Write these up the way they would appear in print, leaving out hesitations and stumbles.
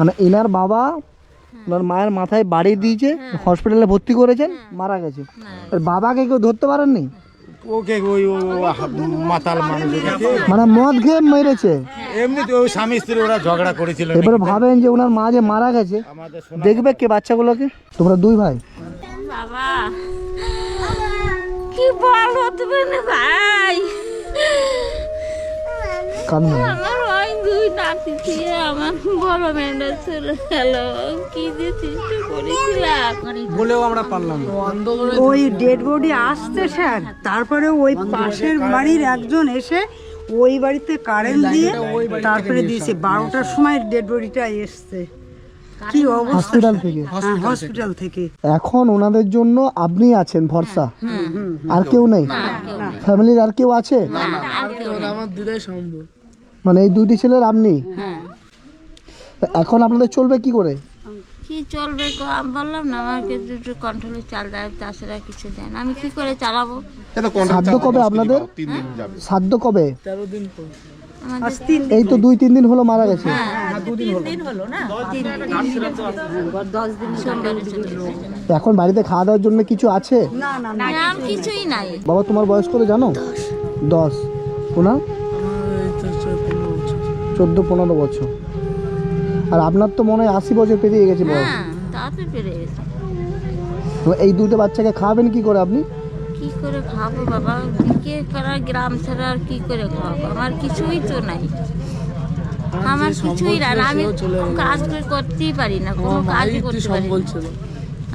মানে এনার বাবা ওনার মায়ের মাথায় বাড়ি দিয়েছে, হসপিটালে ভর্তি করেছেন, মারা গেছে। আর বাবাকে কেউ ধরতে পারেননি? ওকে ওই মাতাল মানুষ মানে মদ খেয়ে মেরেছে। এমনিতে ওই স্বামী স্ত্রী ওরা ঝগড়া করেছিল। এবারে ভাবেন যে ওনার মা যে মারা গেছে, দেখবে কে বাচ্চাগুলোকে? তোমরা দুই ভাই? বাবা কি বলো তুমি না ভাই, আমার ওই দুই নাতি ছিল, আমার বড় মেয়েটা ছিল, হ্যালো কি যে চেষ্টা করেছিলাম বলেও আমরা পারলাম না। ওই ডেড বডি আসতে স্যার, তারপরে ওই পাশের বাড়ির একজন এসে ওই বাড়িতে কারেন্ট দিয়ে তারপরে দিয়েছে। 12টার সময় ডেড বডিটা এসছে। কি অবস্থা হসপিটাল থেকে? হসপিটাল থেকে। এখন ওনাদের জন্য আপনি আছেন ভরসা, আর কেউ নেই? ফ্যামিলির আর কেউ আছে? আমার দুটাই সম্ভব। মানে এই দুটি ছেলের আপনি? এখন আপনাদের চলবে কি করে? কি চলবে আমি বললাম না, আমাকে দুটো কন্ট্রোলে চাল দেয়, তাছাড়া কিছু দেয় না, আমি কি করে চালাবো? সাধ্য কবে আপনাদের? সাধ্য কবে? 13 দিন পর। এই তো 2-3 দিন হলো মারা গেছে। 2 দিন হলো না, 10 দিন এখন বাড়িতে খাওয়া দাওয়ার জন্য কিছু আছে? না না না, কিছুই নাই। বাবা তোমার বয়স করে জানো? 10। ওনার 14-15 বছর। আর আপনার তো মনে হয় 80 বছর পেরিয়ে গেছে বয়স। হ্যাঁ তাতে পেরে গেছে। তো এই দুটো বাচ্চাকে খাওয়াবেন কি করে আপনি? কি করে খাবো বাবা, কে করা গ্রাম ছাড়া আর কি করে খাবো? আমার কিছুই তো নাই, আমার কিছুই না, আমি কাজ করতেই পারি না, কোনো কাজই করতে পারি না।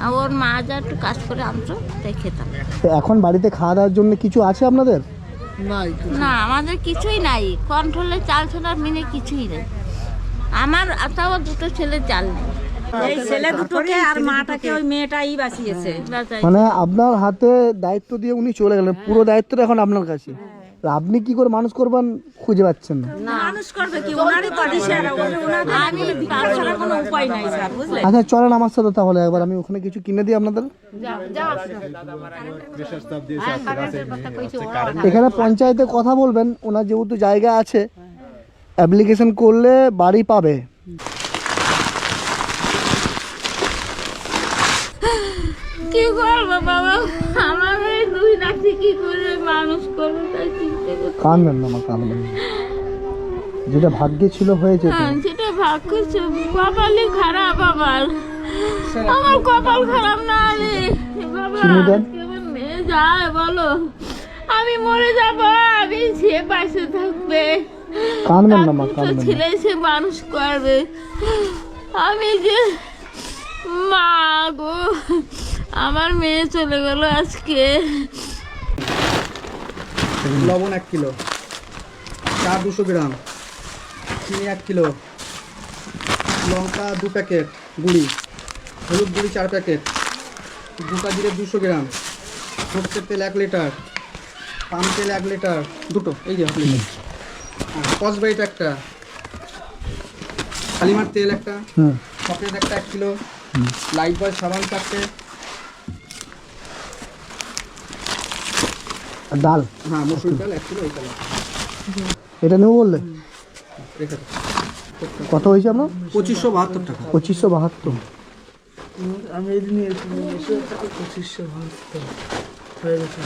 আর ওর মা যা একটু কাজ করে আনতো তাই খেতাম। তো এখন বাড়িতে খাওয়া দাওয়ার জন্য কিছু আছে আপনাদের? না আমাদের কিছুই নাই, কন্ট্রোলে চাল ছাড়া মিনে কিছুই নেই। আমার তাও দুটো ছেলে চাল নেই, এই ছেলে দুটোকে আর মাটাকে ওই মেয়েটাই বাঁচিয়েছে। মানে আপনার হাতে দায়িত্ব দিয়ে উনি চলে গেলেন, পুরো দায়িত্বটা এখন আপনার কাছে। আপনি কি করে মানুষ করবেন খুঁজে পাচ্ছেন না? মানুষ করবে কি, ওনারই তো দিশার, আমি তার ছাড়া কোনো উপায় নাই স্যার, বুঝলেন? আচ্ছা চলেন আমার সাথে তাহলে, একবার আমি ওখানে কিছু কিনে দিই আপনাদের। এখানে পঞ্চায়েতে কথা বলবেন, ওনার যেহেতু জায়গা আছে, অ্যাপ্লিকেশন করলে বাড়ি পাবে। কি করবো বাবা, আমার এই দুই নাতি কি করে মানুষ করবো তাই চিন্তা করছি। কাঁদবেন না মা, কাঁদবেন না। যেটা ভাগ্যে ছিল হয়েছে তো। হ্যাঁ সেটা ভাগ্য, কপালই খারাপ আমার, আমার কপাল খারাপ না হলে বাবা কেমন মেয়ে যায় বলো, আমি মরে যাব, আমি সে পাশে থাকবে, কাঁদবেন না মা, কাঁদবেন না। ছেলে সে মানুষ করবে, আমি যে মা গো, আমার মেয়ে চলে গেল আজকে। লবণ 1 কিলো, চাল 200 গ্রাম, চিনি 1 কিলো, লঙ্কা 2 প্যাকেট গুঁড়ি, হলুদ গুঁড়ি 4 প্যাকেট, গোটা জিরে 200 গ্রাম, সরষের তেল 1 লিটার, পাম তেল 1 লিটার, দুটো এই যে 1 লিটার, কসবাইট একটা, কালিমার তেল একটা, চকলেট একটা 1 কিলো, লাইট বয় সাবান 4টে, ডাল, হ্যাঁ মসুর ডাল 1 কিলো। এটা নেব বললে কত হয়েছে আপনার? 2572 টাকা। 2572। আমি এই দিন 2572 হয়ে গেছে।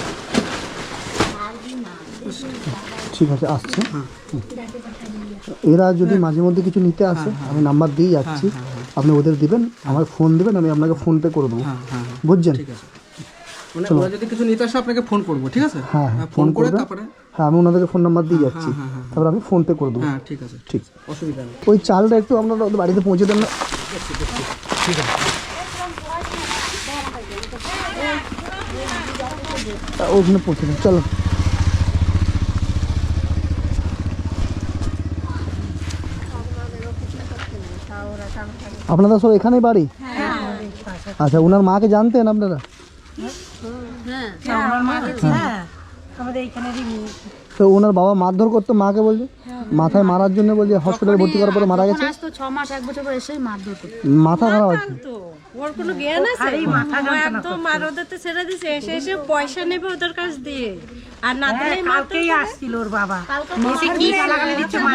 ঠিক আছে আসছে। এরা যদি মাঝে মধ্যে কিছু নিতে আসে, আমি নাম্বার দিয়ে যাচ্ছি, আপনি ওদের দিবেন, আমার ফোন দেবেন, আমি আপনাকে ফোন পে করে দেবো, বুঝছেন? মানে ওরা যদি কিছু নিতে আসে আপনাকে ফোন করবো, ঠিক আছে? হ্যাঁ ফোন করে তারপরে হ্যাঁ আমি ওনাদেরকে ফোন নাম্বার দিয়ে যাচ্ছি, তারপর আমি ফোন পে করে দেবো। হ্যাঁ ঠিক আছে, ঠিক, অসুবিধা নেই। ওই চালটা একটু আপনারা ওদের বাড়িতে পৌঁছে দেন না? ঠিক আছে। ওখানে পৌঁছে দেন, চলো। আপনারা সব এখানেই বাড়ি? আচ্ছা ওনার মাকে জানতেন আপনারা? আমাদের এইখানেরই। তো ওনার বাবা মারধর করতো মাকে বলছে? মাথায় মারার জন্য বলছে হসপিটালে ভর্তি করার পরে মারা গেছে। আসতো 6 মাস 1 বছর পর এসেই মারধর করতো। মাথা খারাপ আছে। ওর কোনো জ্ঞান আছে? ও একদম মারোদাতে ছেড়ে দিছে, এসে এসে পয়সা নেবে ওদের কাছ দিয়ে, আর না দিলে কালকেই আসছিল ওর বাবা।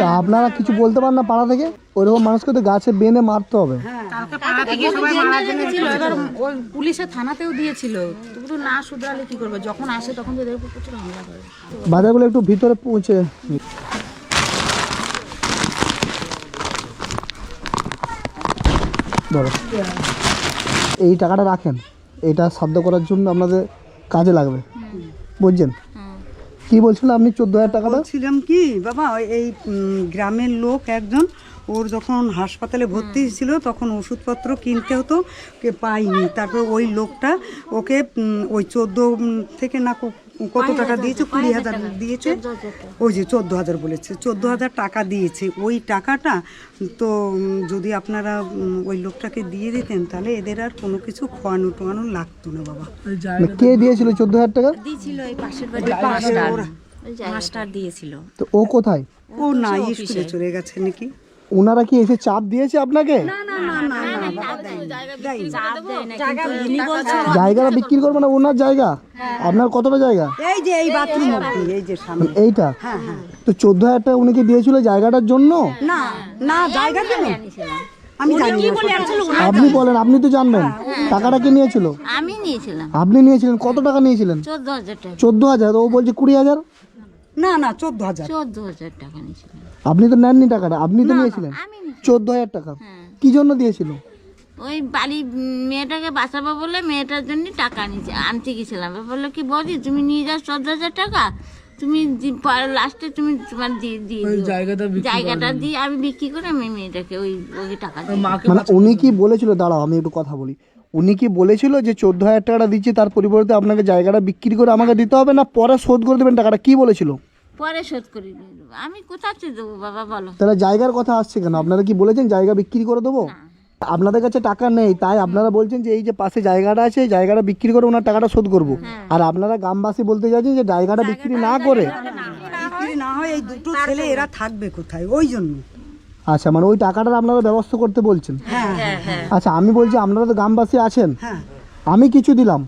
তা আপনারা কিছু বলতে পারেন না পাড়া থেকে? ওইরকম মানুষকে তো গাছে বেঁধে মারতে হবে। কালকে পাড়া থেকে সবাই মারা ছিল, এবার ওই পুলিশে থানাতেও দিয়েছিল, কিন্তু না শুধরালে কি করবে, যখন আসে তখন তো এদের উপর প্রচুর হামলা করে। বাজারগুলো একটু ভিতরে পৌঁছে বলো। এই টাকাটা রাখেন, এটা সাধ্য করার জন্য আপনাদের কাজে লাগবে, বুঝছেন? কি বলছিলেন আপনি 14,000 টাকাটা? বলছিলাম কি বাবা, এই গ্রামের লোক একজন, ওর যখন হাসপাতালে ভর্তি ছিল তখন ওষুধপত্র কিনতে হতো, কে পাইনি। তারপর ওই লোকটা ওকে ওই 14 থেকে না কত টাকা দিয়েছে, 20,000 দিয়েছে। ওই যে 14,000 বলেছে, 14,000 টাকা দিয়েছে। ওই টাকাটা তো যদি আপনারা ওই লোকটাকে দিয়ে দিতেন তাহলে এদের আর কোনো কিছু খোয়ানো টোয়ানো লাগতো না বাবা। কে দিয়েছিল 14,000 টাকা? দিয়েছিল এই পাশের বাড়ির মাস্টার, মাস্টার দিয়েছিল। তো ও কোথায়? ও না, স্কুলে চলে গেছে নাকি। ওনারা কি এসে চাপ দিয়েছে আপনাকে? জায়গাটা বিক্রি করবে না ওনার জায়গা? আপনার কতটা জায়গা? এই যে এই বাথরুম অবধি, এই যে সামনে এইটা। তো 14,000 টাকা উনি কি দিয়েছিল জায়গাটার জন্য? না না, জায়গা কেন আমি জানি না। আপনি বলেন, আপনি তো জানবেন। টাকাটা কে নিয়েছিল? আমি নিয়েছিলাম আপনি নিয়েছিলেন। কত টাকা নিয়েছিলেন? 14,000 টাকা। 14,000। ও বলছে 20,000। না না, 14,000। 14,000 টাকা নিয়েছিলাম। আপনি তো নেননি টাকাটা, আপনি তো নিয়েছিলেন আমি নিয়েছি। 14,000 টাকা। কি জন্য দিয়েছিল? ওই বাড়ি মেয়েটাকে বাঁচাবো বলে মেয়েটার জন্য টাকা আনতে গেছিলাম। বললো কি বৌদি তুমি নিয়ে যাও 14,000 টাকা, তুমি লাস্টে তুমি তোমার দিয়ে দিও জায়গাটা দিয়ে আমি বিক্রি করে আমি মেয়েটাকে ওই টাকা দিই। মানে উনি কি বলেছিল, দাঁড়াও আমি একটু কথা বলি, উনি কি বলেছিল যে 14,000 টাকাটা দিচ্ছি তার পরিবর্তে আপনাকে জায়গাটা বিক্রি করে আমাকে দিতে হবে, না পরে শোধ করে দেবেন টাকাটা? কি বলেছিল? পরে শোধ করে দিয়ে দেবো। আমি কোথা থেকে দেবো বাবা বলো? তাহলে জায়গার কথা আসছে কেন? আপনারা কি বলেছেন জায়গা বিক্রি করে দেবো? আপনাদের কাছে টাকা নেই তাই আপনারা বলছেন যে এই যে পাশে জায়গাটা আছে এই জায়গাটা বিক্রি করে ওনার টাকাটা শোধ করব। আর আপনারা গ্রামবাসী বলতে চাইছেন যে জায়গাটা বিক্রি না করে, বিক্রি না হয় এই দুটো ছেলে এরা থাকবে কোথায়, ওই জন্য। আচ্ছা মানে ওই টাকাটা আপনারা ব্যবস্থা করতে বলছেন। হ্যাঁ আচ্ছা আমি বলছি আপনারা তো গ্রামবাসী আছেন, হ্যাঁ আমি কিছু দিলাম,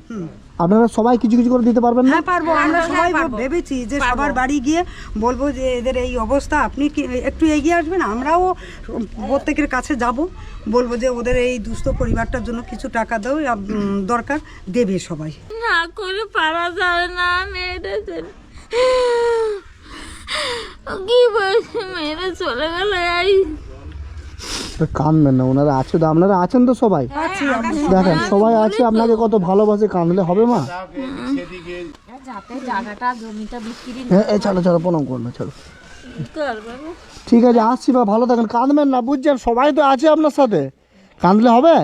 আপনারা সবাই কিছু কিছু করে দিতে পারবেন না? হ্যাঁ পারবো, আমরা সবাই ভেবেছি যে সবার বাড়ি গিয়ে বলবো যে এদের এই অবস্থা, আপনি কি একটু এগিয়ে আসবেন, আমরাও প্রত্যেকের কাছে যাব, বলবো যে ওদের এই দুস্থ পরিবারটার জন্য কিছু টাকা দাও, দরকার দেবে সবাই। না করে পারা যাবে না মেয়েটা চলে কি বলছে, মেয়েরা চলে গেল। এই কাঁদবেন না, ওনারা আছে তো, আপনারা আছেন তো সবাই, দেখেন সবাই আছে, আপনাকে কত ভালোবাসে, কাঁদলে হবে মা? যাতে জায়গাটা জমিটা বিক্রি হ্যাঁ চলো চলো প্রণাম করলো, চলো করবো। ঠিক আছে আসছি বা, ভালো থাকেন, কাঁদবেন না বুঝছেন, সবাই তো আছে আপনার সাথে, কাঁদলে হবে?